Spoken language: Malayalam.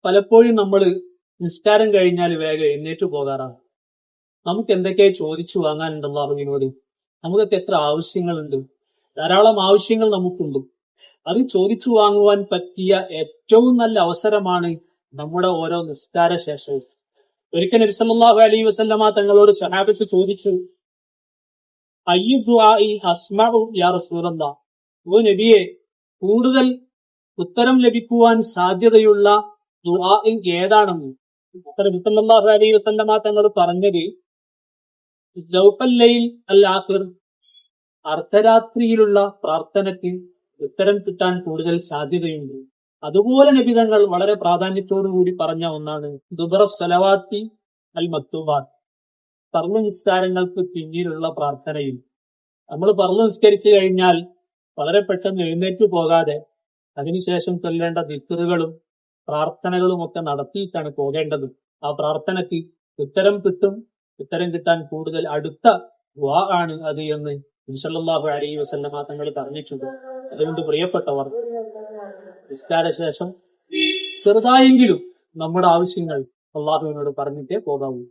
പലപ്പോഴും നമ്മൾ നിസ്കാരം കഴിഞ്ഞാൽ വേഗം എഴുന്നേറ്റ് പോകാറാണ്. നമുക്ക് എന്തൊക്കെ ചോദിച്ചു വാങ്ങാനുണ്ട് അല്ലാഹുവിനോട്. നമുക്കൊക്കെ എത്ര ആവശ്യങ്ങളുണ്ട്, ധാരാളം ആവശ്യങ്ങൾ നമുക്കുണ്ട്. അത് ചോദിച്ചു വാങ്ങുവാൻ പറ്റിയ ഏറ്റവും നല്ല അവസരമാണ് നമ്മുടെ ഓരോ നിസ്കാര ശേഷവും. ഒരിക്കൽ നബി സല്ലല്ലാഹു അലൈഹി വസല്ലമ തങ്ങളോട് സ്വഹാബത്ത് ചോദിച്ചു, അയ്യു ദുആഇ അസ്മഉ യാ റസൂലല്ലാഹ്, ഓ നബിയെ, കൂടുതൽ ഉത്തരം ലഭിക്കുവാൻ സാധ്യതയുള്ള ദുആ ഏതാണെന്ന്. നബി സല്ലല്ലാഹു അലൈഹി വസല്ലമ തങ്ങൾ പറഞ്ഞത്, ജൗഫൽ ലൈൽ അൽ ആഖിർ, അർദ്ധരാത്രിയിലുള്ള പ്രാർത്ഥനയ്ക്ക് ഉത്തരം കിട്ടാൻ കൂടുതൽ സാധ്യതയുണ്ട്. അതുപോലെ നബി തങ്ങൾ വളരെ പ്രാധാന്യത്തോടുകൂടി പറഞ്ഞ ഒന്നാണ് ദുബറ സലവാത്തി അൽ മക്തൂബാത്ത്, ഫർള് നിസ്കാരങ്ങൾക്ക് പിന്നീടുള്ള പ്രാർത്ഥനയിൽ. നമ്മൾ ഫർള് നിസ്കരിച്ചു കഴിഞ്ഞാൽ വളരെ പെട്ടെന്ന് എഴുന്നേറ്റ് പോകാതെ അതിനുശേഷം ചൊല്ലേണ്ട ദിക്റുകളും പ്രാർത്ഥനകളും ഒക്കെ നടത്തിയിട്ടാണ് പോകേണ്ടത്. ആ പ്രാർത്ഥനയ്ക്ക് ഉത്തരം കിട്ടും. ഉത്തരം കിട്ടാൻ കൂടുതൽ അടുത്ത ദുആ ആണ് അത് എന്ന് നബി സല്ലല്ലാഹു അലൈഹി വസല്ലമ തങ്ങൾ പറഞ്ഞിട്ടുണ്ട്. അതുകൊണ്ട് പ്രിയപ്പെട്ടവർ, നിസ്കാര ശേഷം ചെറുതായെങ്കിലും നമ്മുടെ ആവശ്യങ്ങൾ അള്ളാഹുവിനോട് പറഞ്ഞിട്ടേ പോകാവൂ.